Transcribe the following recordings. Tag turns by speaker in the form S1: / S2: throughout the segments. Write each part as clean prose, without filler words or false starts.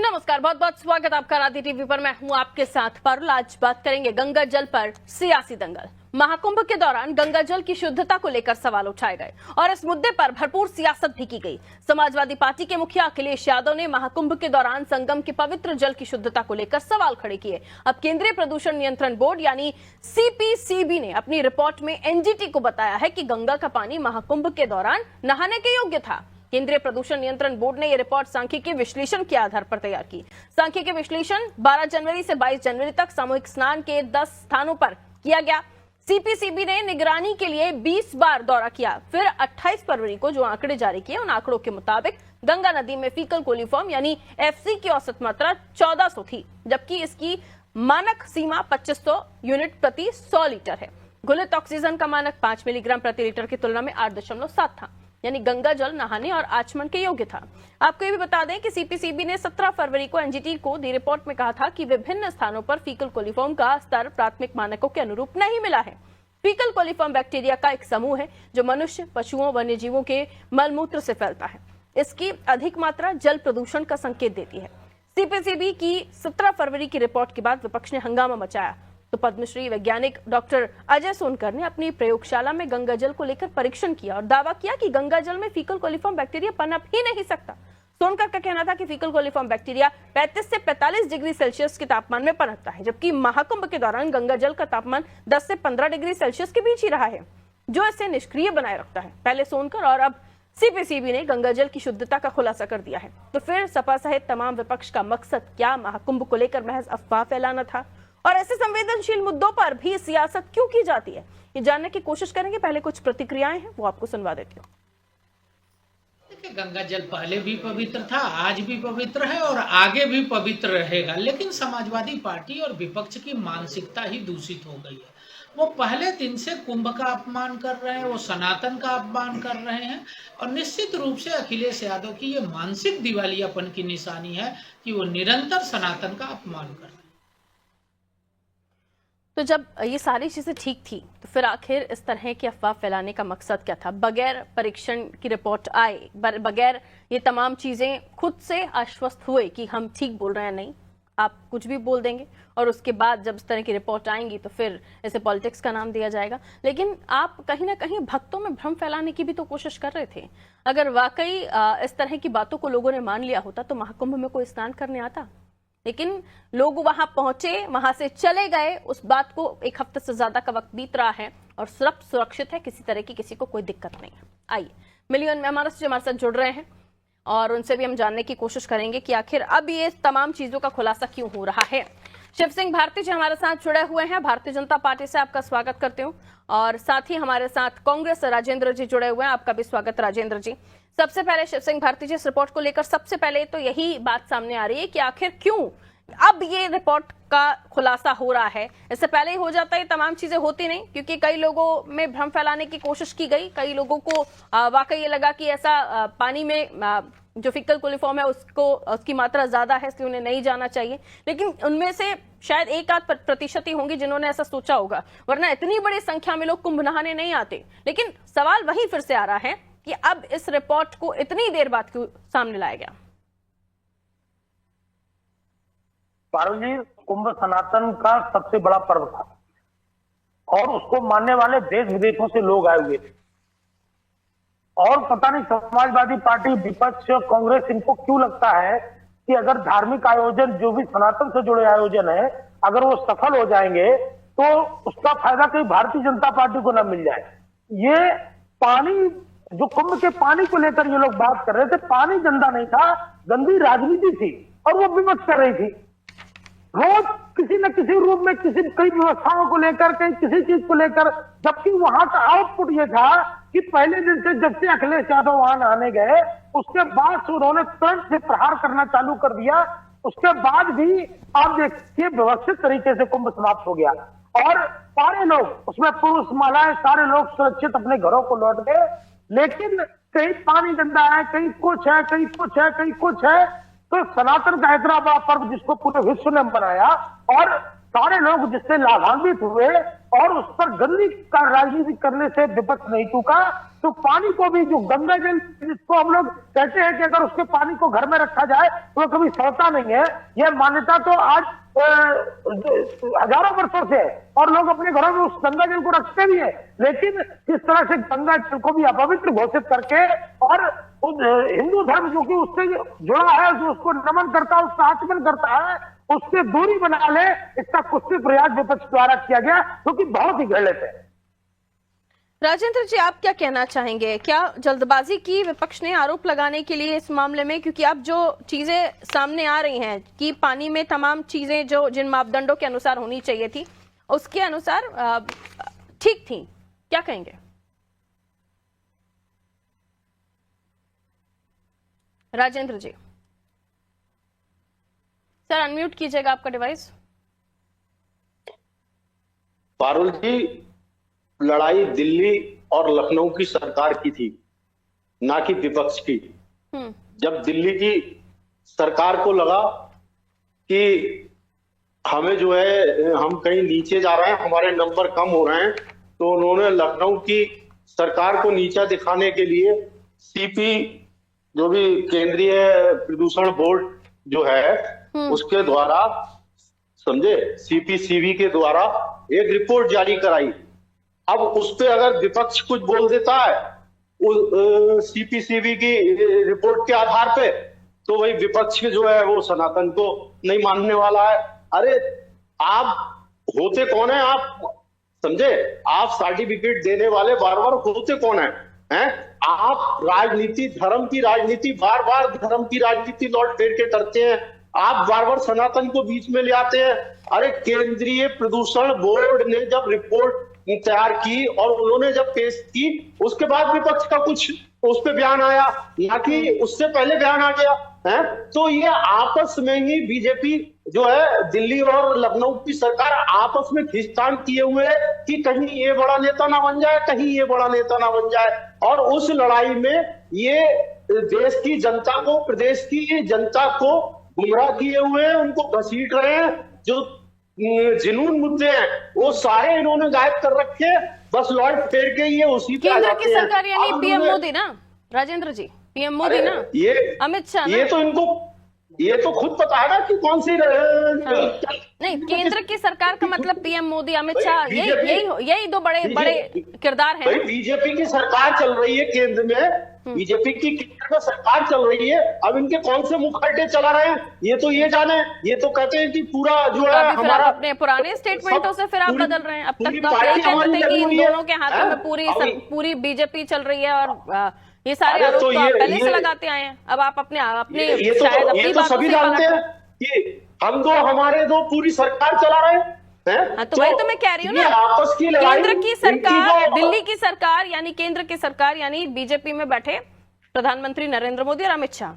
S1: नमस्कार, बहुत बहुत स्वागत आपका राधे टीवी पर। मैं हूं आपके साथ पारुल। आज बात करेंगे गंगा जल पर सियासी दंगल। महाकुंभ के दौरान गंगा जल की शुद्धता को लेकर सवाल उठाए गए और इस मुद्दे पर भरपूर सियासत भी की गई। समाजवादी पार्टी के मुखिया अखिलेश यादव ने महाकुंभ के दौरान संगम के पवित्र जल की शुद्धता को लेकर सवाल खड़े किए। अब केंद्रीय प्रदूषण नियंत्रण बोर्ड यानी CPCB ने अपनी रिपोर्ट में NGT को बताया है कि गंगा का पानी महाकुंभ के दौरान नहाने के योग्य था। केंद्रीय प्रदूषण नियंत्रण बोर्ड ने यह रिपोर्ट सांख्यिकीय विश्लेषण के आधार पर तैयार की। सांख्यिकीय विश्लेषण 12 जनवरी से 22 जनवरी तक सामूहिक स्नान के 10 स्थानों पर किया गया। CPCB ने निगरानी के लिए 20 बार दौरा किया। फिर 28 फरवरी को जो आंकड़े जारी किए, उन आंकड़ों के मुताबिक गंगा नदी में फीकल कोलीफॉर्म यानी FC की औसत मात्रा 1400 थी, जबकि इसकी मानक सीमा 2500 यूनिट प्रति 100 लीटर है। घुलित ऑक्सीजन का मानक 5 मिलीग्राम प्रति लीटर की तुलना में 8.7 था, यानी गंगा जल नहाने और आचमन के योग्य था। आपको ये भी बता दें कि CPCB ने 17 फरवरी को NGT को दी रिपोर्ट में कहा था कि विभिन्न स्थानों पर फीकल कोलीफॉर्म का स्तर प्राथमिक मानकों के अनुरूप नहीं मिला है। फीकल कोलीफॉर्म बैक्टीरिया का एक समूह है जो मनुष्य, पशुओं, वन्य जीवों के मलमूत्र से फैलता है। इसकी अधिक मात्रा जल प्रदूषण का संकेत देती है। CPCB की 17 फरवरी की रिपोर्ट के बाद विपक्ष ने हंगामा मचाया तो पद्मश्री वैज्ञानिक डॉक्टर अजय सोनकर ने अपनी प्रयोगशाला में गंगा जल को लेकर परीक्षण किया और दावा किया कि गंगा जल में फीकल कोलीफॉर्म बैक्टीरिया पनप ही नहीं सकता। सोनकर का कहना था कि फीकल कोलीफॉर्म बैक्टीरिया 35 से 45 डिग्री सेल्सियस के तापमान में पनपता है, जबकि महाकुंभ के दौरान गंगा जल का तापमान 10 से 15 डिग्री सेल्सियस के बीच ही रहा है, जो इसे निष्क्रिय बनाए रखता है। पहले सोनकर और अब CPCB ने गंगा जल की शुद्धता का खुलासा कर दिया है। तो फिर सपा सहित तमाम विपक्ष का मकसद क्या महाकुंभ को लेकर महज अफवाह फैलाना था? और ऐसे संवेदनशील मुद्दों पर भी सियासत क्यों की जाती है, ये जानने की कोशिश करेंगे। पहले कुछ प्रतिक्रियाएं हैं, वो आपको सुनवा देती हूँ।
S2: देखिए, गंगा जल पहले भी पवित्र था, आज भी पवित्र है और आगे भी पवित्र रहेगा। लेकिन समाजवादी पार्टी और विपक्ष की मानसिकता ही दूषित हो गई है। वो पहले दिन से कुंभ का अपमान कर रहे हैं, वो सनातन का अपमान कर रहे हैं और निश्चित रूप से अखिलेश यादव की ये मानसिक दिवालियापन की निशानी है कि वो निरंतर सनातन का अपमान कर रहे हैं।
S1: तो जब ये सारी चीजें ठीक थी तो फिर आखिर इस तरह की अफवाह फैलाने का मकसद क्या था? बगैर परीक्षण की रिपोर्ट आए, बगैर ये तमाम चीजें खुद से आश्वस्त हुए कि हम ठीक बोल रहे हैं, नहीं आप कुछ भी बोल देंगे और उसके बाद जब इस तरह की रिपोर्ट आएंगी तो फिर इसे पॉलिटिक्स का नाम दिया जाएगा। लेकिन आप कहीं ना कहीं भक्तों में भ्रम फैलाने की भी तो कोशिश कर रहे थे। अगर वाकई इस तरह की बातों को लोगों ने मान लिया होता तो महाकुंभ में कोई स्नान करने आता, लेकिन लोग वहां पहुंचे, वहां से चले गए। उस बात को 1 हफ्ते से ज्यादा का वक्त बीत रहा है और सब सुरक्षित है, किसी तरह की किसी को कोई दिक्कत नहीं है। आइए मिलियन में हमारे साथ जुड़ रहे हैं और उनसे भी हम जानने की कोशिश करेंगे कि आखिर अब ये तमाम चीजों का खुलासा क्यों हो रहा है। शिव सिंह भारती जी हमारे साथ जुड़े हुए हैं, भारतीय जनता पार्टी से आपका स्वागत करते हूँ। और साथ ही हमारे साथ कांग्रेस राजेंद्र जी जुड़े हुए हैं, आपका भी स्वागत राजेंद्र जी। सबसे पहले शिव सिंह भारती जी, इस रिपोर्ट को लेकर सबसे पहले तो यही बात सामने आ रही है कि आखिर क्यों अब ये रिपोर्ट का खुलासा हो रहा है? इससे पहले ही हो जाता है, तमाम चीजें होती नहीं, क्योंकि कई लोगों में भ्रम फैलाने की कोशिश की गई। कई लोगों को वाकई ये लगा कि ऐसा पानी में जो फीकल कोलीफॉर्म है उसकी मात्रा ज्यादा है, इसलिए उन्हें नहीं जाना चाहिए। लेकिन उनमें से शायद 1-8% ही होंगी जिन्होंने ऐसा सोचा होगा, वरना इतनी बड़ी संख्या में लोग कुंभ नहाने नहीं आते। लेकिन सवाल वही फिर से आ रहा है कि अब इस रिपोर्ट को इतनी देर बाद क्यों सामने लाया गया?
S3: पारुल जी, कुंभ सनातन का सबसे बड़ा पर्व था और उसको मानने वाले देश विदेशों से लोग आए हुए थे। और पता नहीं समाजवादी पार्टी, विपक्ष, कांग्रेस, इनको क्यों लगता है कि अगर धार्मिक आयोजन जो भी सनातन से जुड़े आयोजन है, अगर वो सफल हो जाएंगे तो उसका फायदा कहीं भारतीय जनता पार्टी को न मिल जाए। ये पानी, जो कुंभ के पानी को लेकर ये लोग बात कर रहे थे, पानी गंदा नहीं था, गंदी राजनीति थी और वो विमर्श कर रही थी। रोज किसी न किसी रूप में कई व्यवस्थाओं को लेकर, कहीं किसी चीज को लेकर, जबकि वहां का आउटपुट ये था कि पहले दिन से जब से अखिलेश यादव वहां नहाने गए, उसके बाद उन्होंने तुरंत से प्रहार करना चालू कर दिया। उसके बाद भी आप देखिए व्यवस्थित तरीके से कुंभ समाप्त हो गया और सारे लोग, उसमें पुरुष, महिलाएं, सारे लोग सुरक्षित अपने घरों को लौट गए। लेकिन कहीं पानी गंदा है, कहीं कुछ है, कहीं कुछ है, कहीं कुछ है। तो सनातन का इतना बड़ा पर्व जिसको पूरे विश्व ने मनाया और सारे लोग जिससे लाभान्वित हुए और उस पर गंदी का राजनीति करने से विपक्ष नहीं चूका, तो पानी को भी, जो गंगा जल जिसको हम लोग कहते हैं कि अगर उसके पानी को घर में रखा जाए तो वो कभी सड़ता नहीं है, यह मान्यता तो आज हजारों वर्षों से है और लोग अपने घरों में उस गंगा जल को रखते भी है। लेकिन इस तरह से गंगा जल को भी अपवित्र घोषित करके और हिंदू धर्म जो कि उससे जुड़ा है, जो उसको नमन करता है, उसका आचमन करता है, उससे दूरी बना ले, इसका कुछ भी प्रयास विपक्ष द्वारा किया गया, जो कि बहुत ही गलत है।
S1: राजेंद्र जी, आप क्या कहना चाहेंगे? क्या जल्दबाजी की विपक्ष ने आरोप लगाने के लिए इस मामले में? क्योंकि अब जो चीजें सामने आ रही हैं कि पानी में तमाम चीजें जो जिन मापदंडों के अनुसार होनी चाहिए थी उसके अनुसार ठीक थी, क्या कहेंगे? राजेंद्र जी सर, अनम्यूट कीजिएगा आपका डिवाइस।
S4: पारुल जी, लड़ाई दिल्ली और लखनऊ की सरकार की थी, ना कि विपक्ष की। जब दिल्ली की सरकार को लगा कि हमें जो है हम कहीं नीचे जा रहे हैं, हमारे नंबर कम हो रहे हैं, तो उन्होंने लखनऊ की सरकार को नीचा दिखाने के लिए सीपी, जो भी केंद्रीय प्रदूषण बोर्ड जो है उसके द्वारा, समझे, सीपीसीबी के द्वारा एक रिपोर्ट जारी कराई। अब उस पे अगर विपक्ष कुछ बोल देता है उस सीपीसीबी की रिपोर्ट के आधार पे, तो वही विपक्ष के जो है वो सनातन को नहीं मानने वाला है। अरे आप होते कौन है? आप समझे, आप सर्टिफिकेट देने वाले बार बार होते कौन है? हैं? आप राजनीति, धर्म की राजनीति, बार बार धर्म की राजनीति लौट फेर के करते हैं। आप बार बार सनातन को बीच में ले आते हैं। अरे केंद्रीय प्रदूषण बोर्ड ने जब रिपोर्ट तैयार की और उन्होंने जब पेश की, उसके बाद विपक्ष का कुछ उस पे बयान आया, ना कि उससे पहले बयान आ गया है। तो ये आपस में ही बीजेपी जो है, दिल्ली और लखनऊ की सरकार आपस में खींचतान किए हुए है कि कहीं ये बड़ा नेता ना बन जाए, कहीं ये बड़ा नेता ना बन जाए। और उस लड़ाई में ये देश की जनता को, प्रदेश की जनता को गुमराह किए हुए हैं, उनको घसीट रहे हैं। जो जिनून मुद्दे हैं वो सारे इन्होंने गायब कर रखे, बस लौट फेर के ये उसी पे आ
S1: केंद्र
S4: जाते
S1: की
S4: हैं।
S1: सरकार यानी पीएम मोदी ना, राजेंद्र जी, पीएम मोदी ना,
S4: ये
S1: अमित शाह,
S4: ये तो इनको ये तो खुद पता है ना कि कौन सी
S1: नहीं, केंद्र की सरकार का मतलब पीएम मोदी, अमित शाह, यही दो बड़े बड़े किरदार हैं।
S4: बीजेपी की सरकार चल रही है केंद्र में, बीजेपी की केंद्र में सरकार चल रही है। अब इनके कौन से मुखर्टे चला रहे हैं ये तो ये जाने। ये तो कहते हैं कि पूरा जो है हमारा,
S1: अपने पुराने स्टेटमेंटों से फिर आप बदल रहे हैं। अब तक तो आप यही कहते थे कि इन दोनों के हाथों में पूरी बीजेपी चल रही है और ये सारे आरोप तो आप पहले से लगाते आए हैं। अब आप अपने शायद अपनी बातों से
S4: जानते हैं कि हम दो, हमारे दो, पूरी सरकार चला रहे हैं।
S1: हाँ, तो वही तो मैं कह रही हूँ ना,
S4: आपस की लड़ाई,
S1: केंद्र की सरकार, दिल्ली की सरकार यानी केंद्र की सरकार यानी बीजेपी में बैठे प्रधानमंत्री नरेंद्र मोदी और अमित शाह,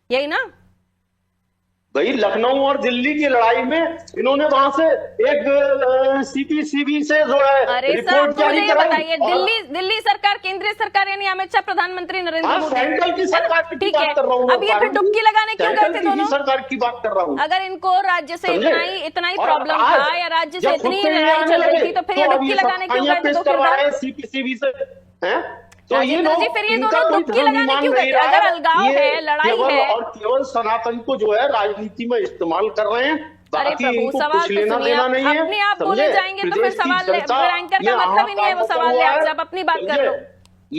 S1: यही ना
S4: भाई? लखनऊ और दिल्ली की लड़ाई में इन्होंने वहां से एक सीपीसीबी से जो है रिपोर्ट जारी कराई।
S1: बताइए, दिल्ली सरकार, केंद्रीय सरकार यानी अमित शाह, प्रधानमंत्री नरेंद्र मोदी,
S4: सेंट्रल की सरकार की
S1: ठीक
S4: बात
S1: है।
S4: कर रहा हूं।
S1: अब ये फिर डुबकी लगाने क्यों गए थे दोनों?
S4: सरकार की बात कर रहा हूँ।
S1: अगर इनको राज्य से इतना ही प्रॉब्लम था या राज्य से इतनी लड़ाई चल रही थी, तो फिर ये डुबकी लगाने क्यों गए थे दो किरदार?
S4: सीपीसीबी से हैं?
S1: तो ये लोग, फिर ये दोनों डुबकी लगाने क्यों गए? अगर अलगाव है, लड़ाई है,
S4: और केवल सनातन को जो है राजनीति में इस्तेमाल कर रहे हैं।
S1: अरे प्रभु, सवाल तो सुनिए, अपने आप बोले जाएंगे तो फिर सवाल, एंकर का मतलब ही नहीं है वो सवाल ले, आप अपनी बात कर लो।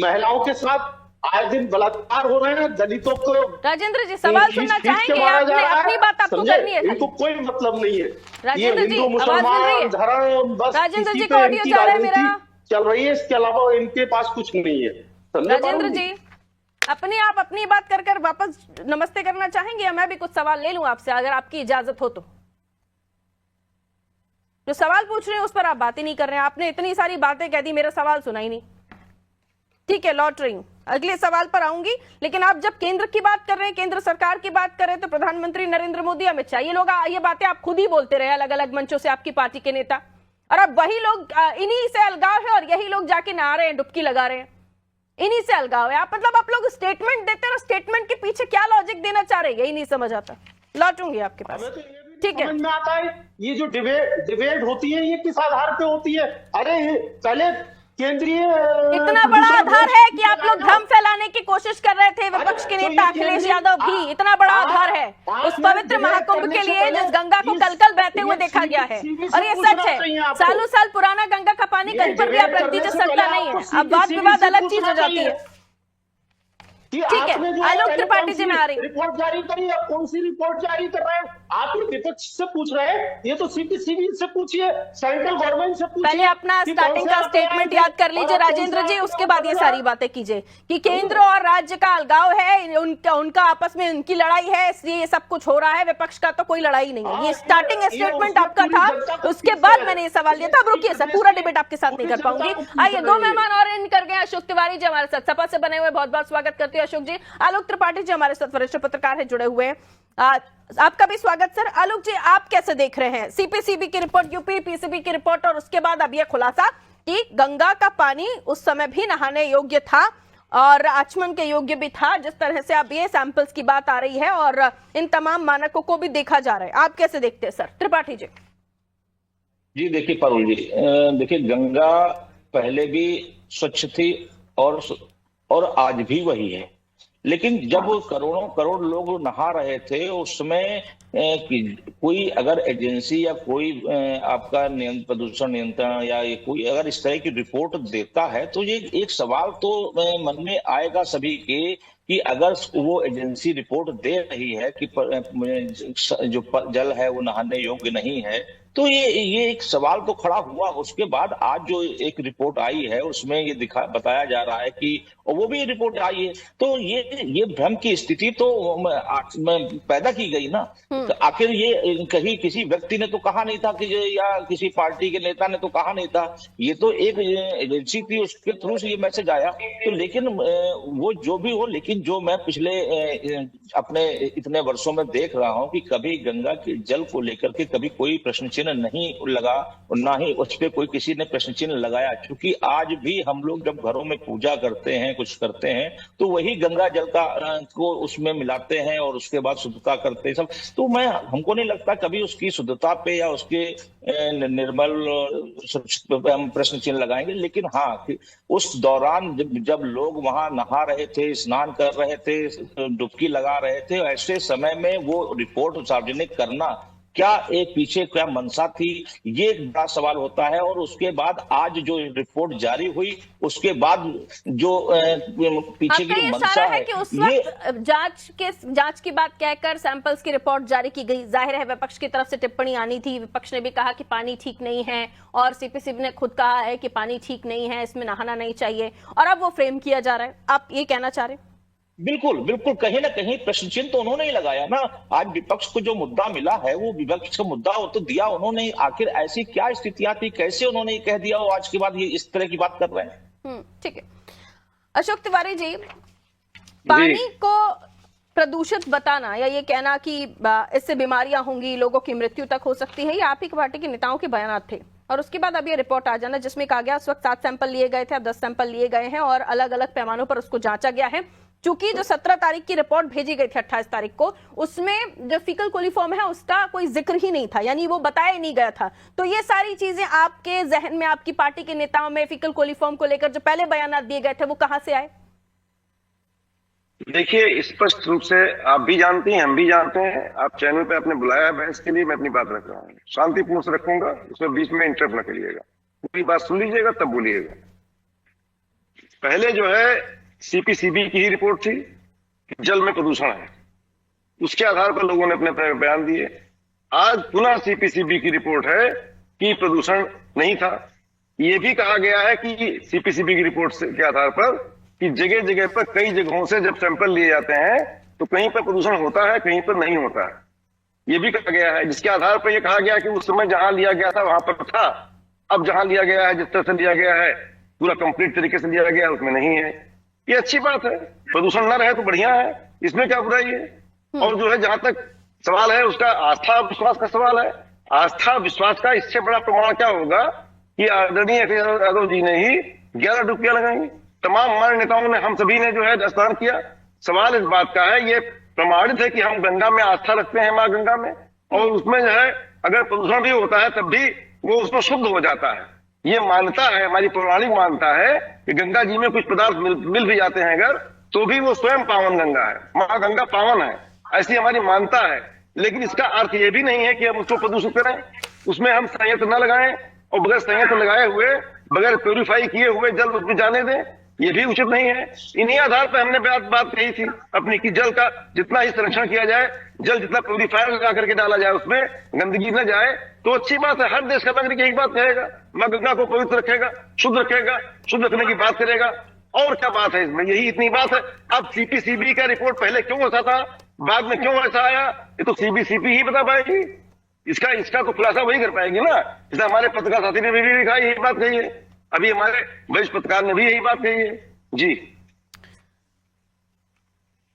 S4: महिलाओं के साथ आए दिन बलात्कार हो रहे हैं, दलितों को।
S1: राजेंद्र जी सवाल सुनना चाहेंगे? अपनी बात आपको करनी है,
S4: इनको कोई मतलब नहीं है।
S1: राजेंद्र जी आवाज मिल रही है?
S4: धर्म, बस
S1: राजेंद्र जी का ऑडियो जा रहा है मेरा,
S4: चल रही है, इसके अलावा इनके पास कुछ नहीं है।
S1: राजेंद्र जी अपने आप अपनी बात कर वापस नमस्ते करना चाहेंगे या मैं भी कुछ सवाल ले लूं आपसे, अगर आपकी इजाजत हो तो? जो सवाल पूछ रहे हैं उस पर आप बात ही नहीं कर रहे हैं। आपने इतनी सारी बातें कह दी, मेरा सवाल सुना ही नहीं। ठीक है, लौट रही हूं, अगले सवाल पर आऊंगी। लेकिन आप जब केंद्र की बात कर रहे हैं, केंद्र सरकार की बात कर रहे हैं, तो प्रधानमंत्री नरेंद्र मोदी, अमित शाह, ये लोग, ये बातें आप खुद ही बोलते रहे अलग अलग मंचों से, आपकी पार्टी के नेता, और अब वही लोग, इन्हीं से अलगाव है और यही लोग जाके नहा रहे हैं, डुबकी लगा रहे हैं, इन्हीं से अलगाव है। आप लोग स्टेटमेंट देते हैं, स्टेटमेंट के पीछे क्या लॉजिक देना चाह रहे हैं, यही नहीं समझ आता। लौटूंगी आपके पास, ठीक है?
S4: समझ में आता है ये जो डिबेट होती है ये किस आधार पे होती है? अरे पहले केंद्रीय
S1: इतना बड़ा आधार है कि आप लोग भ्रम फैलाने की कोशिश कर रहे थे, विपक्ष के नेता अखिलेश यादव भी, इतना बड़ा आधार है उस पवित्र महाकुंभ के लिए जिस गंगा को कल बहते हुए देखा गया है। और ये सच है, सालों साल पुराना गंगा का पानी कहीं पर भी आप रख दीजिए सड़ता नहीं है। अब वाद विवाद अलग चीज हो जाती है। ठीक है, आलोक त्रिपाठी जी में आ रही
S4: रिपोर्ट जारी करी है। कौन सी रिपोर्ट जारी कर रहे हैं आप? विपक्ष से पूछ रहे हैं, ये तो सीपीसीबी से पूछिए, सेंट्रल गवर्नमेंट से पूछिए।
S1: पहले अपना स्टार्टिंग का स्टेटमेंट याद कर लीजिए राजेंद्र जी, उसके बाद ये सारी बातें कीजिए कि केंद्र और राज्य का अलगाव है, उनका आपस में उनकी लड़ाई है, इसलिए ये सब कुछ हो रहा है। विपक्ष का तो कोई लड़ाई नहीं है। ये स्टार्टिंग स्टेटमेंट आपका था, उसके बाद मैंने ये सवाल दिया था। अब रुकिए सर, पूरा डिबेट आपके साथ नहीं कर पाऊंगी। आइए, दो मेहमान और इन कर गए। अशोक तिवारी जी हमारे साथ सपा से बने हुए, बहुत बहुत स्वागत करती हूँ अशोक जी। आलोक त्रिपाठी जी हमारे साथ वरिष्ठ पत्रकार है, जुड़े हुए हैं, आपका भी स्वागत सर। आलोक जी, आप कैसे देख रहे हैं सीपीसीबी की रिपोर्ट, यूपी पीसीबी की रिपोर्ट, और उसके बाद अब यह खुलासा कि गंगा का पानी उस समय भी नहाने योग्य था और आचमन के योग्य भी था, जिस तरह से अब ये सैंपल्स की बात आ रही है और इन तमाम मानकों को भी देखा जा रहा है, आप कैसे देखते हैं सर? त्रिपाठी जी।
S5: जी देखिए पारुल जी, देखिए गंगा पहले भी स्वच्छ थी और आज भी वही है, लेकिन जब करोड़ों करोड़ लोग नहा रहे थे उस समय कोई अगर एजेंसी या कोई आपका प्रदूषण नियंत्रण या कोई अगर इस तरह की रिपोर्ट देता है तो ये एक सवाल तो मन में आएगा सभी के कि अगर वो एजेंसी रिपोर्ट दे रही है कि जो जल है वो नहाने योग्य नहीं है, तो ये एक सवाल तो खड़ा हुआ। उसके बाद आज जो एक रिपोर्ट आई है उसमें ये बताया जा रहा है कि वो भी रिपोर्ट आई है, तो ये भ्रम की स्थिति तो पैदा की गई ना। तो आखिर ये कहीं किसी व्यक्ति ने तो कहा नहीं था कि या किसी पार्टी के नेता ने तो कहा नहीं था, ये तो एक एजेंसी थी, उसके थ्रू से ये मैसेज आया। तो लेकिन वो जो भी हो, लेकिन जो मैं पिछले अपने इतने वर्षों में देख रहा हूं कि कभी गंगा के जल को लेकर के कभी कोई प्रश्न चिन्ह नहीं लगा और ना ही उस पर कोई किसी ने प्रश्न चिन्ह लगाया, क्योंकि आज भी हम लोग जब घरों में पूजा करते हैं, कुछ करते हैं, तो वही गंगा जल को उसमें मिलाते हैं और उसके बाद शुद्धता करते हैं सब। तो हमको नहीं लगता कभी उसकी शुद्धता पे या उसके निर्मल हम प्रश्न चिन्ह लगाएंगे। लेकिन हाँ, उस दौरान जब लोग वहां नहा रहे थे, स्नान कर रहे थे, डुबकी लगा रहे थे, ऐसे समय में वो रिपोर्ट सार्वजनिक करना क्या एक पीछे क्या मंशा थी, ये एक बड़ा सवाल होता है। और उसके बाद आज जो रिपोर्ट जारी हुई उसके बाद जो पीछे की मंशा है
S1: कि उस वक्त जांच की बात कहकर सैंपल्स की रिपोर्ट जारी की गई। जाहिर है विपक्ष की तरफ से टिप्पणी आनी थी, विपक्ष ने भी कहा कि पानी ठीक नहीं है और सीपीसीबी ने खुद कहा है कि पानी ठीक नहीं है, इसमें नहाना नहीं चाहिए, और अब वो फ्रेम किया जा रहा है। आप ये कहना चाह रहे हैं?
S5: बिल्कुल बिल्कुल, कहीं ना कहीं प्रश्न चिन्ह तो उन्होंने ही लगाया ना। आज विपक्ष को जो मुद्दा मिला है वो विपक्ष का मुद्दा हो तो दिया उन्होंने। आखिर ऐसी क्या स्थितियां थी, कैसे उन्होंने कह दिया और आज के बाद ये इस तरह की बात कर रहे हैं?
S1: ठीक है अशोक तिवारी जी, पानी को प्रदूषित बताना या ये कहना कि इससे बीमारियां होंगी, लोगों की मृत्यु तक हो सकती है, ये आप ही की पार्टी के नेताओं के बयान थे। और उसके बाद अब ये रिपोर्ट आ जाना जिसमें कहा गया उस वक्त 7 सैंपल लिए गए थे, अब 10 सैंपल लिए गए हैं और अलग अलग पैमानों पर उसको जांचा गया है। चूंकि जो 17 तारीख की रिपोर्ट भेजी गई थी 28 तारीख को, उसमें जो फीकल कोलिफॉर्म है उसका कोई जिक्र ही नहीं था, यानी वो बताया नहीं गया था। तो ये सारी चीजें आपके जहन में, आपकी पार्टी के नेताओं में फीकल कोलिफॉर्म को लेकर जो पहले बयान दिए गए थे वो कहां से आए?
S6: देखिए, स्पष्ट रूप से आप भी जानती हैं, हम भी जानते हैं, आप चैनल पे आपने बुलाया है बहस के लिए, मैं अपनी बात रख रहा हूँ, शांतिपूर्ण से रखूंगा, उसमें बीच में इंटरप्ट न करिएगा, पूरी बात सुन लीजिएगा तब बोलिएगा। पहले जो है सीपीसीबी की ही रिपोर्ट थी कि जल में प्रदूषण है, उसके आधार पर लोगों ने अपने बयान दिए। आज पुनः सीपीसीबी की रिपोर्ट है कि प्रदूषण नहीं था। ये भी कहा गया है कि सीपीसीबी की रिपोर्ट के आधार पर कि जगह जगह पर कई जगहों से जब सैंपल लिए जाते हैं तो कहीं पर प्रदूषण होता है, कहीं पर नहीं होता है, ये भी कहा गया है। जिसके आधार पर यह कहा गया कि उस समय जहां लिया गया था वहां पर था, अब जहां लिया गया है, जिस तरह से लिया गया है, पूरा कंप्लीट तरीके से लिया गया है, उसमें नहीं है। ये अच्छी बात है, प्रदूषण न रहे तो बढ़िया है, इसमें क्या बुराई है। और जो है जहां तक सवाल है उसका आस्था विश्वास का सवाल है, आस्था विश्वास का इससे बड़ा प्रमाण क्या होगा कि आदरणीय अखिलेश यादव जी ने ही 11 डुबकियां लगाई, तमाम हमारे नेताओं ने, हम सभी ने जो है स्नान किया। सवाल इस बात का है, ये प्रमाणित है कि हम गंगा में आस्था रखते हैं, माँ गंगा में, और उसमें जो है अगर प्रदूषण भी होता है तब भी वो उसमें शुद्ध हो जाता है। ये मान्यता है, हमारी पौराणिक मान्यता है कि गंगा जी में कुछ पदार्थ मिल भी जाते हैं अगर, तो भी वो स्वयं पावन गंगा है, माँ गंगा पावन है, ऐसी हमारी मान्यता है। लेकिन इसका अर्थ ये भी नहीं है कि हम उसको प्रदूषित करें, उसमें हम संयंत्र न लगाएं और बगैर संयंत्र लगाए हुए, बगैर प्योरीफाई किए हुए जल उसमें जाने दें, ये भी उचित नहीं है। इन्हीं आधार पर हमने बात कही थी अपनी कि जल का जितना ही संरक्षण किया जाए, जल जितना प्योरीफायर लगा करके डाला जाए, उसमें गंदगी न जाए, तो अच्छी बात है। हर देश का नागरिक यही बात कहेगा, मां गंगा को पवित्र रखेगा, शुद्ध रखने की बात करेगा। और क्या बात है इसमें, यही इतनी बात है। अब सीपीसीबी का रिपोर्ट पहले क्यों ऐसा था, बाद में क्यों ऐसा आया, ये तो सीपीसीबी ही बता पाएगी। इसका तो खुलासा वही कर पाएगी ना। जैसे हमारे पत्रकार साथी ने भी लिखा, यही बात कही है, अभी हमारे वरिष्ठ पत्रकार ने भी यही बात कही है जी।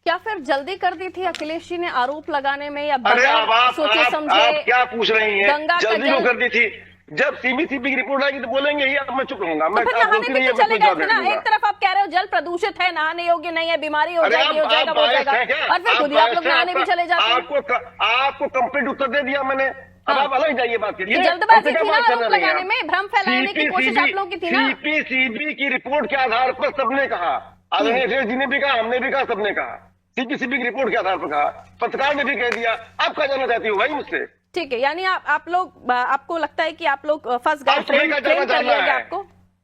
S1: क्या फिर जल्दी कर दी थी अखिलेश जी ने आरोप लगाने में, या
S6: अरे अब आप
S1: समझे
S6: क्या पूछ रही हैं,
S1: गंगा का
S6: जल्दी क्यों कर दी थी? जब सीबीसीबी की रिपोर्ट आएगी तो बोलेंगे ही, अब मैं चुप रहूंगा। मैं
S1: तो फिर नहाने भी तो चले गए थे ना। एक तरफ आप कह रहे हो जल प्रदूषित है, नहाने योग्य नहीं है, बीमारी हो जाएगी, हो जाएगा, और फिर खुद ही आप लोग नहाने भी चले जाते हैं।
S6: आपको कंप्लीट उत्तर दे दिया मैंने, अब आप अलग जाइए बात करिए।
S1: जल्दबाजी थी ना आरोप लगाने में, भ्रम फैलाने की कोशिश आप लोगों की थी ना।
S6: सीपीसीबी की रिपोर्ट के आधार पर सबने कहा, आदरणीय अखिलेश जी ने भी कहा, हमने भी कहा, सबने कहा, सीपीसीबी की रिपोर्ट के आधार पर कहा, पत्रकार ने भी कह दिया। आप क्या जानना चाहती हो भाई मुझसे?
S1: ठीक है, यानी आप लोग, आपको लगता है कि आप लोग फंस गए, फ्रेम कर लिया गया आपको?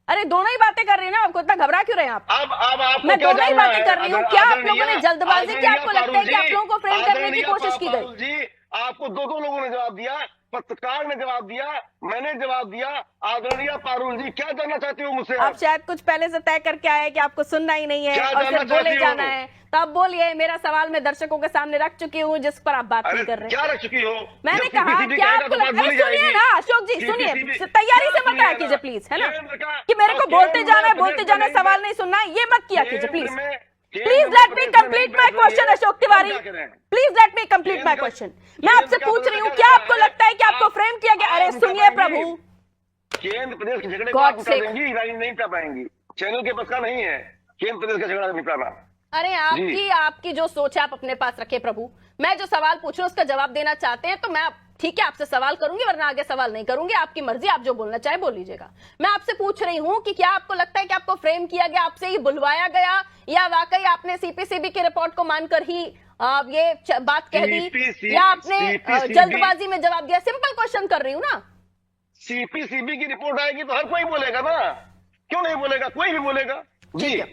S1: अरे दोनों ही बातें कर रही है ना, आपको इतना घबरा क्यों रहे हैं आप?
S6: अब
S1: मैं दोनों ही बातें कर रही हूँ। क्या आप लोगों ने जल्दबाजी की? आपको लगता है कि आप लोगों को फ्रेम करने की कोशिश की गई?
S6: जी, आपको दो लोगों ने जवाब दिया, पत्रकार ने जवाब दिया, मैंने जवाब दिया। आदरणीय पारुल जी, क्या जानना चाहती हो मुझसे?
S1: आप शायद कुछ पहले से तय करके आए कि आपको सुनना ही नहीं है और सिर्फ बोले जाना है, तो आप बोलिए। मेरा सवाल मैं दर्शकों के सामने रख चुकी हूँ, जिस पर आप बात नहीं कर रहे।
S6: क्या रख चुकी हो?
S1: मैंने कहा क्या आपको लगता है? सुनिए ना अशोक जी, सुनिए, तैयारी से मत आया कीजिए प्लीज, है ना, कि मेरे को बोलते जाना है, सवाल नहीं सुनना है, ये मत किया कीजिए please. Please let me complete my question Ashok Tiwari, please let me complete my question. मैं आपसे पूछ रही हूँ, क्या आपको लगता है कि आपको फ्रेम किया गया? अरे सुनिए प्रभु,
S6: केंद्र प्रदेश के झगड़े को आप निपटा देंगी, नहीं निपटा पाएंगी, चैनल के बस का नहीं है केंद्र प्रदेश का झगड़ा निपटाना।
S1: अरे आपकी जो सोच है आप अपने पास रखे प्रभु। मैं जो सवाल पूछ रहा हूँ उसका जवाब देना चाहते हैं तो मैं ठीक है आपसे सवाल करूंगी, वरना आगे सवाल नहीं करूंगी। आपकी मर्जी, आप जो बोलना चाहे बोल लीजिएगा। मैं आपसे पूछ रही हूं कि क्या आपको लगता है कि आपको फ्रेम किया गया, आपसे ही बुलवाया गया, या वाकई आपने सीपीसीबी की रिपोर्ट को मानकर ही ये बात कह दी, या आपने जल्दबाजी में जवाब दिया? सिंपल क्वेश्चन कर रही हूँ ना।
S6: सीपीसीबी की रिपोर्ट आएगी तो हर कोई बोलेगा ना, क्यों नहीं बोलेगा? कोई भी बोलेगा जी।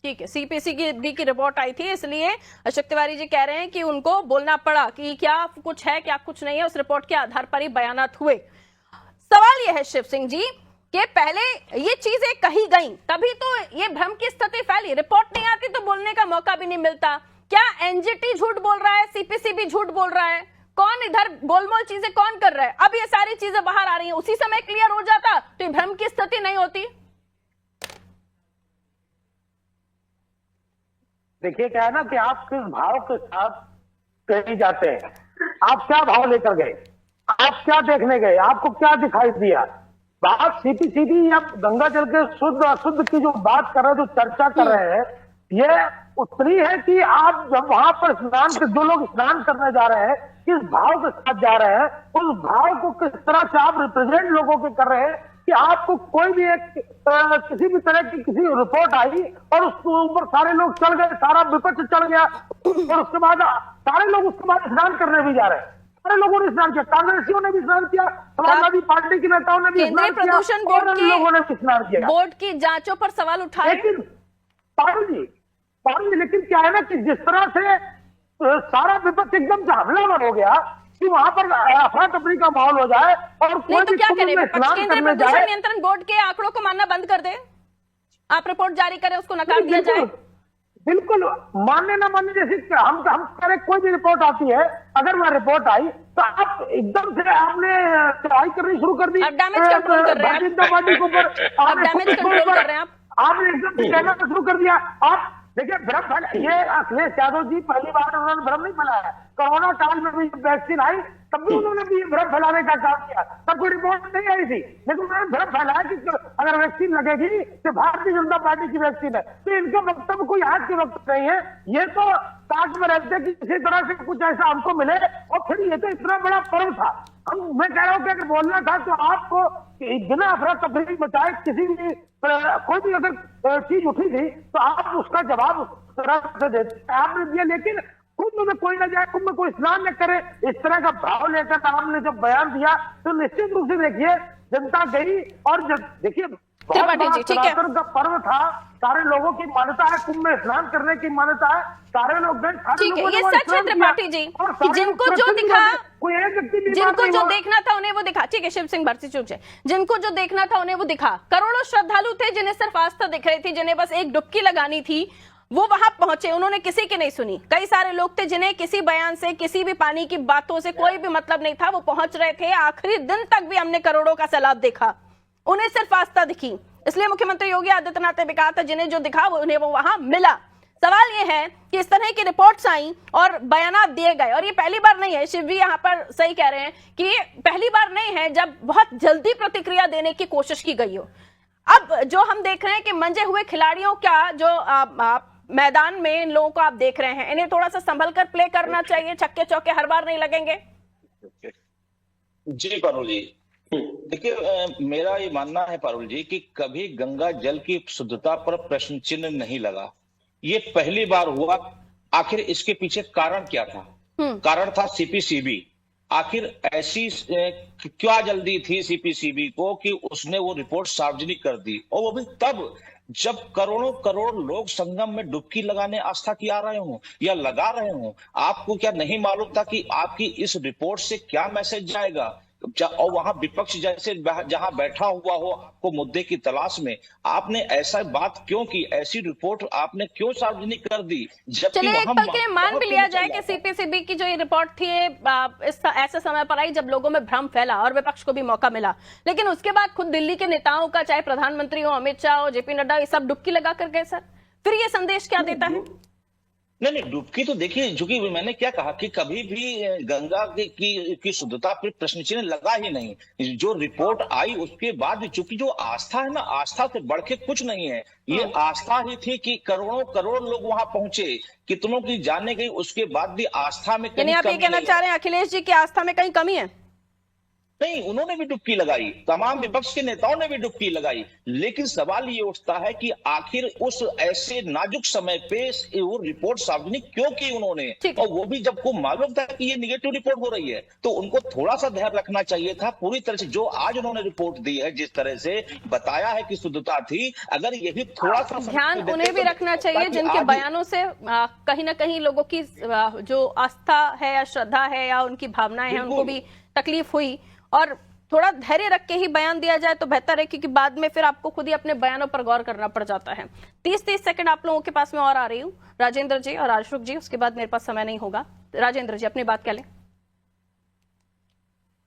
S1: ठीक है, सीपीसीबी की रिपोर्ट आई थी, इसलिए अशोक तिवारी जी कह रहे हैं कि उनको बोलना पड़ा कि क्या कुछ है क्या कुछ नहीं है, उस रिपोर्ट के आधार पर ही बयानात हुए। सवाल यह है शिव सिंह जी कि पहले ये चीजें कही गई तभी तो ये भ्रम की स्थिति फैली, रिपोर्ट नहीं आती तो बोलने का मौका भी नहीं मिलता। क्या एनजीटी झूठ बोल रहा है, सीपीसीबी झूठ बोल रहा है? कौन इधर गोलमोल चीजें कौन कर रहा है? अब ये सारी चीजें बाहर आ रही हैं, उसी समय क्लियर हो जाता तो ये भ्रम की स्थिति नहीं होती।
S3: देखिए क्या है ना कि आप किस भाव के साथ कहीं जाते हैं, आप क्या भाव लेकर गए, आप क्या देखने गए, आपको क्या दिखाई दिया? बात सीपीसीबी या गंगा जल के शुद्ध अशुद्ध की जो बात कर रहे हैं, जो चर्चा कर रहे हैं, ये उतनी है कि आप जब वहां पर स्नान के जो लोग स्नान करने जा रहे हैं, किस भाव के साथ जा रहे हैं, उस भाव को किस तरह से आप रिप्रेजेंट लोगों के कर रहे हैं कि आपको कोई भी एक किसी भी तरह की किसी रिपोर्ट आई और उसके ऊपर सारे लोग चल गए, सारा विपक्ष चल गया और उसके बाद सारे लोग उसके बाद स्नान करने भी जा रहे हैं। सारे लोगों ने स्नान किया, कांग्रेसियों ने भी स्नान किया, समाजवादी पार्टी के नेताओं ने भी स्नान किया,
S1: प्रदूषण बोर्ड
S3: लोगों ने भी स्नान किया।
S1: बोर्ड की जांचों पर सवाल उठाए।
S3: लेकिन पारुल जी, लेकिन क्या है ना कि जिस तरह से सारा विपक्ष एकदम से हमलावर हो गया कि वहां पर अफरा तफरी का माहौल हो जाए और कोई
S1: तो क्या करें? केंद्रीय प्रदूषण नियंत्रण बोर्ड के आंकड़ों को मानना बंद कर दे, आप रिपोर्ट जारी करें, उसको नकार दिया जाए।
S3: बिल्कुल मानने ना मानने जैसे हम करें, कोई भी रिपोर्ट आती है, अगर वह रिपोर्ट आई तो आप एकदम से आपने चढ़ाई करनी शुरू कर दी,
S1: आप डैमेज कंट्रोल कर रहे हैं,
S3: जनता पार्टी के ऊपर
S1: आप डैमेज कंट्रोल कर रहे हैं,
S3: आपने एकदम से कहना शुरू कर दिया। आप देखिए भ्रम, ये अखिलेश यादव जी पहली बार उन्होंने भ्रम नहीं फैलाया, कोरोना काल में भी वैक्सीन आई तब भी उन्होंने भी भ्रम फैलाने का काम किया, तब कोई रिपोर्ट नहीं आई थी, लेकिन उन्होंने भ्रम फैलाया कि अगर वैक्सीन लगेगी तो भारतीय जनता पार्टी की वैक्सीन है। तो इनका वक्तव्य कोई आज के वक्त नहीं है, ये तो ताक में रहते कि किसी तरह से कुछ ऐसा हमको मिले। और फिर ये तो इतना बड़ा पर्व था, अब मैं कह रहा हूँ कि अगर बोलना था तो आपको बिना अफरा तफरी मचाए किसी भी कोई भी अगर चीज उठी थी तो आप उसका जवाब उस तरह से देते आपने दिया, लेकिन कुंभ में कोई ना जाए, कुंभ में कोई स्नान न करे, इस तरह का भाव लेकर आपने जब बयान दिया तो निश्चित रूप से देखिए जनता गई। और देखिए
S1: त्रिपाठी जी, ठीक है,
S3: सनातन का पर्व था, सारे लोगों की मान्यता है, कुंभ में स्नान करने की मान्यता है, सारे लोग गए,
S1: ठीक है, ये सच है त्रिपाठी जी कि जिनको जो दिखा, जिनको जो देखना था उन्हें वो दिखा। ठीक है शिव सिंह भारती, चुप जाए। जिनको जो देखना था उन्हें वो दिखा। करोड़ों श्रद्धालु थे जिन्हें सिर्फ आस्था दिख रही थी, जिन्हें बस एक डुबकी लगानी थी, वो वहां पहुंचे, उन्होंने किसी की नहीं सुनी। कई सारे लोग थे जिन्हें किसी बयान से, किसी भी पानी की बातों से कोई भी मतलब नहीं था, वो पहुंच रहे थे। आखिरी दिन तक भी हमने करोड़ों का सैलाब देखा, उन्हें सिर्फ आस्था दिखी। इसलिए मुख्यमंत्री योगी आदित्यनाथ ने भी कहा था जिन्हें जो दिखा उन्हें वो वहां मिला। सवाल ये है कि इस तरह की रिपोर्ट्स आई और बयानात दिए गए, और ये पहली बार नहीं है, शिव जी यहाँ पर सही कह रहे हैं कि ये पहली बार नहीं है जब बहुत जल्दी प्रतिक्रिया देने की कोशिश की गई हो। अब जो हम देख रहे हैं कि मंजे हुए खिलाड़ियों का जो मैदान में इन लोगों को आप देख रहे हैं, इन्हें थोड़ा सा संभल कर प्ले करना चाहिए, छक्के चौके हर बार नहीं लगेंगे।
S5: जी पारुल जी, देखिए मेरा ये मानना है पारुल जी कि कभी गंगा जल की शुद्धता पर प्रश्न चिन्ह नहीं लगा, ये पहली बार हुआ। आखिर इसके पीछे कारण क्या था? कारण था सीपीसीबी। आखिर ऐसी क्या जल्दी थी सीपीसीबी को कि उसने वो रिपोर्ट सार्वजनिक कर दी, और वो भी तब जब करोड़ों करोड़ लोग संगम में डुबकी लगाने आस्था की आ रहे हों या लगा रहे हों। आपको क्या नहीं मालूम था कि आपकी इस रिपोर्ट से क्या मैसेज जाएगा? और वहां विपक्ष जैसे जहां बैठा हुआ हो आपको मुद्दे की तलाश में, आपने ऐसा बात क्यों की? ऐसी रिपोर्ट आपने क्यों सार्वजनिक कर दी?
S1: चलिए एक पल के लिए मान भी लिया जाए कि सीपीसीबी की जो ये रिपोर्ट थी इस ऐसे समय पर आई जब लोगों में भ्रम फैला और विपक्ष को भी मौका मिला, लेकिन उसके बाद खुद दिल्ली के नेताओं का, चाहे प्रधानमंत्री हो, अमित शाह हो, जेपी नड्डा, ये सब डुबकी लगा कर गए। सर फिर ये संदेश क्या देता है?
S5: नहीं, डुबकी तो देखिए, चूंकि मैंने क्या कहा कि कभी भी गंगा की शुद्धता पर प्रश्न चिन्ह लगा ही नहीं। जो रिपोर्ट आई उसके बाद, चूंकि जो आस्था है ना, आस्था से बढ़ के कुछ नहीं है, ये आस्था ही थी कि करोड़ों करोड़ लोग वहां पहुंचे, कितनों की जाने गई, उसके बाद भी आस्था में
S1: यानी आप ये कहना चाह रहे हैं अखिलेश जी की आस्था में कहीं कमी है?
S5: नहीं, उन्होंने भी डुबकी लगाई, तमाम विपक्ष के नेताओं ने भी डुबकी लगाई, लेकिन सवाल ये उठता है कि आखिर उस ऐसे नाजुक समय पे वो रिपोर्ट सार्वजनिक क्यों की उन्होंने? और वो भी जब को मालूम था कि ये निगेटिव रिपोर्ट हो रही है, तो उनको थोड़ा सा धैर्य रखना चाहिए था। पूरी तरह से जो आज उन्होंने रिपोर्ट दी है, जिस तरह से बताया है कि शुद्धता थी, अगर यही थोड़ा सा
S1: ध्यान उन्हें भी रखना चाहिए जिनके बयानों से कहीं ना कहीं लोगों की जो आस्था है या श्रद्धा है या उनकी भावनाएं हैं, उनको भी तकलीफ हुई। और थोड़ा धैर्य रख के ही बयान दिया जाए तो बेहतर है, क्योंकि बाद में फिर आपको खुद ही अपने बयानों पर गौर करना पड़ जाता है। 30 सेकंड आप लोगों के पास में और आ रही हूँ, राजेंद्र जी और आशुक जी, उसके बाद मेरे पास समय नहीं होगा। राजेंद्र जी अपनी बात कह लें।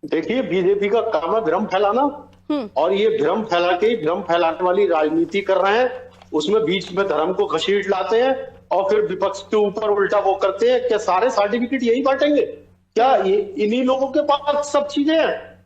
S4: देखिए, बीजेपी का काम है भ्रम फैलाना, और ये भ्रम फैला के भ्रम फैलाने वाली राजनीति कर रहे हैं। उसमें बीच में धर्म को घसीट लाते हैं और फिर विपक्ष के ऊपर उल्टा वो करते हैं। क्या सारे सर्टिफिकेट यही बांटेंगे? क्या ये इन्हीं लोगों के पास सब चीजें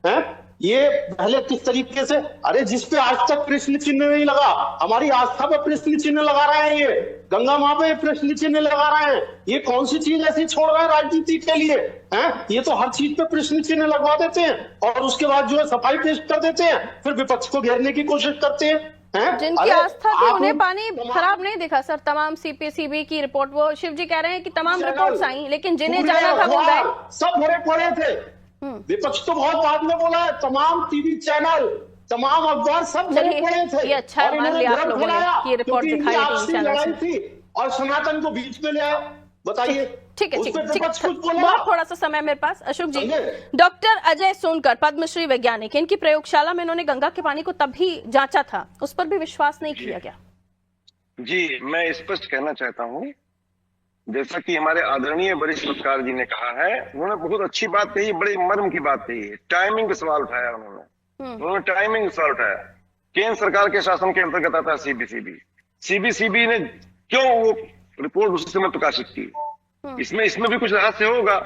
S4: हैं? ये पहले किस तरीके से, अरे जिस पे आज तक प्रश्न चिन्ह नहीं लगा, हमारी आस्था पे प्रश्न चिन्ह लगा रहे हैं, ये गंगा मां पे प्रश्न चिन्ह लगा रहे हैं। ये कौन सी चीज ऐसी छोड़ रहे हैं राजनीति के लिए? हैं? ये तो हर चीज पे प्रश्न चिन्ह लगवा देते हैं और उसके बाद जो है सफाई पेश कर देते हैं, फिर विपक्ष को घेरने की कोशिश करते हैं।
S1: जिनकी आस्था थी उन्हें पानी खराब नहीं दिखा सर। तमाम सीपीसीबी की रिपोर्ट, वो शिव जी कह रहे हैं कि तमाम रिपोर्ट्स आई, लेकिन जिन्हें जाना था वो गए,
S4: सब भरे पड़े थे। विपक्ष तो बहुत बाद में बोला है, तमाम टीवी चैनल, तमाम अखबार सब भरे पड़े थे।
S1: ये अच्छा मान लिया आप लोगों ने कि रिपोर्ट दिखाई टीवी चैनल
S4: थी और सनातन को बीच में ले आया। बताइए,
S1: ठीक है, बहुत थोड़ा सा समय मेरे पास। अशोक जी, डॉक्टर अजय सोनकर पद्मश्री वैज्ञानिक, इनकी प्रयोगशाला में इन्होंने गंगा के पानी को तब भी जांचा था, उस पर भी विश्वास नहीं किया गया।
S6: जी, मैं स्पष्ट कहना चाहता हूँ, जैसा कि हमारे आदरणीय वरिष्ठ पत्रकार जी ने कहा है, उन्होंने बहुत अच्छी बात कही, बड़ी मर्म की बात कही है। टाइमिंग का सवाल उठाया उन्होंने टाइमिंग का सवाल उठाया। केंद्र सरकार के शासन के अंतर्गत आता है सीबीसीबी ने क्यों वो रिपोर्ट उसी समय प्रकाशित की? इसमें भी कुछ रहस्य होगा।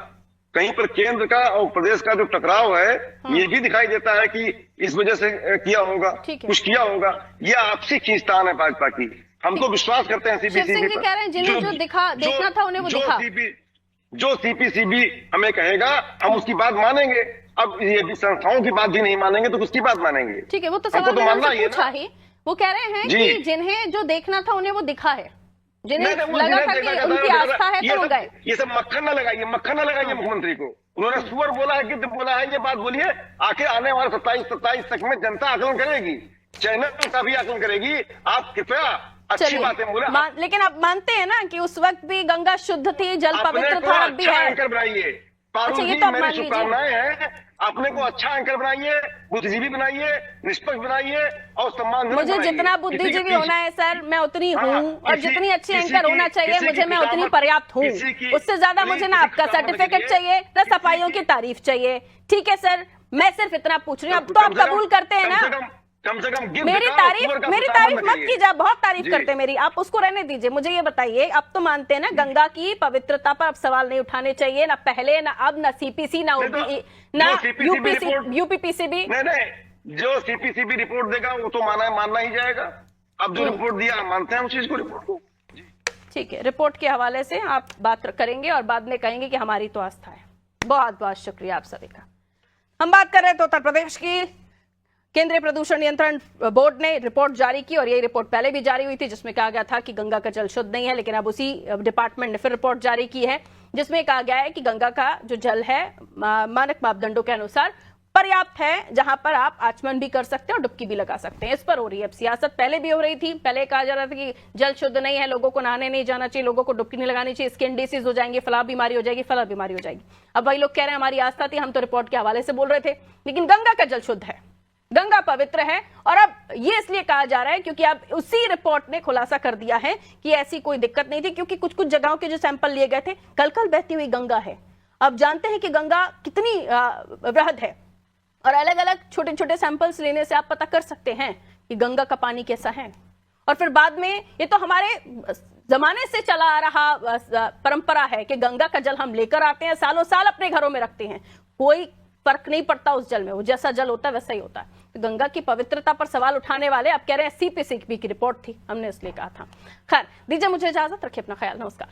S6: कहीं पर केंद्र का और प्रदेश का जो टकराव है ये भी दिखाई देता है कि इस वजह से किया होगा, कुछ किया होगा। ये आपसी खींचतान है भाजपा की। हम तो विश्वास करते हैं
S1: सीपीसीबी पर। कह रहे हैं जिन्हें जो देखना था उन्हें वो दिखा।
S6: जो सीपीसीबी हमें कहेगा हम उसकी बात मानेंगे। अब ये संस्थाओं की बात भी नहीं मानेंगे तो किसकी बात मानेंगे?
S1: ठीक है, वो तो सवाल मैंने पूछा ही। वो कह रहे हैं कि जिन्हें जो देखना था उन्हें वो दिखा है, जिन्हें लगा था कि उनकी आस्था है तो वो गए।
S6: ये सब मक्खन ना लगाइए मुख्यमंत्री को। उन्होंने सुअर बोला है कि बोला है, ये बात बोलिए। आखिर आने वाले 27 तक में जनता आकलन करेगी, चैनल का भी आकलन करेगी। आप कृपया अच्छी बातें बोले।
S1: लेकिन आप मानते हैं ना कि उस वक्त भी गंगा शुद्ध थी, जल पवित्र था, अब भी है।
S6: एंकर बनाइए पारुल जी, मेरी शुभकामनाएं हैं। अपने को अच्छा एंकर बनाइए, बुद्धिजीवी बनाइए, निष्पक्ष बनाइए और सम्मान।
S1: मुझे जितना बुद्धिजीवी होना है सर मैं उतनी हूँ, और जितनी अच्छी एंकर होना चाहिए मुझे मैं उतनी पर्याप्त हूँ। उससे ज्यादा मुझे ना आपका सर्टिफिकेट चाहिए ना सफाइयों की तारीफ चाहिए। ठीक है सर, मैं सिर्फ इतना पूछ रही हूँ। अब तो आप कबूल करते हैं ना?
S6: कम से कम
S1: मेरी तारीफ मत कीजिए, आप बहुत तारीफ करते हैं मेरी, आप उसको रहने दीजिए। मुझे ये बताइए, अब तो मानते हैं ना गंगा की पवित्रता पर अब सवाल नहीं उठाने चाहिए, ना पहले ना अब, ना सीपीसी ना यूपीपीसीबी।
S6: नहीं, जो सीपीसीबी रिपोर्ट देगा वो तो मानना ही जाएगा। अब जो रिपोर्ट दिया मानते हैं उस चीज को, रिपोर्ट को।
S1: ठीक है, रिपोर्ट के हवाले से आप बात करेंगे और बाद में कहेंगे कि हमारी तो आस्था है। बहुत बहुत शुक्रिया आप सभी का। हम बात कर रहे थे उत्तर प्रदेश की। केंद्रीय प्रदूषण नियंत्रण बोर्ड ने रिपोर्ट जारी की और ये रिपोर्ट पहले भी जारी हुई थी जिसमें कहा गया था कि गंगा का जल शुद्ध नहीं है, लेकिन अब उसी डिपार्टमेंट ने फिर रिपोर्ट जारी की है जिसमें कहा गया है कि गंगा का जो जल है मानक मापदंडों के अनुसार पर्याप्त है, जहां पर आप आचमन भी कर सकते हैं और डुबकी भी लगा सकते हैं। इस पर हो रही है अब सियासत। पहले भी हो रही थी, पहले कहा जा रहा था कि जल शुद्ध नहीं है, लोगों को नहाने नहीं जाना चाहिए, लोगों को डुबकी नहीं लगानी चाहिए, स्किन डिसीज हो जाएंगे, फलाह बीमारी हो जाएगी, फलाह बीमारी हो जाएगी। अब वही लोग कह रहे हैं हमारी आस्था थी, हम तो रिपोर्ट के हवाले से बोल रहे थे, लेकिन गंगा का जल शुद्ध है, गंगा पवित्र है। और अब ये इसलिए कहा जा रहा है क्योंकि अब उसी रिपोर्ट ने खुलासा कर दिया है कि ऐसी कोई दिक्कत नहीं थी, क्योंकि कुछ कुछ जगहों के जो सैंपल लिए गए थे, कल बहती हुई गंगा है। अब जानते हैं कि गंगा कितनी वृहद है और अलग अलग छोटे छोटे सैंपल्स लेने से आप पता कर सकते हैं कि गंगा का पानी कैसा है। और फिर बाद में ये तो हमारे जमाने से चला आ रहा परंपरा है कि गंगा का जल हम लेकर आते हैं, सालों साल अपने घरों में रखते हैं, कोई फर्क नहीं पड़ता उस जल में, वो जैसा जल होता है वैसा ही होता है। तो गंगा की पवित्रता पर सवाल उठाने वाले अब कह रहे हैं सीपीसीबी की रिपोर्ट थी, हमने इसलिए कहा था। खैर, दीजिए मुझे इजाजत, रखिए अपना ख्याल, नमस्कार।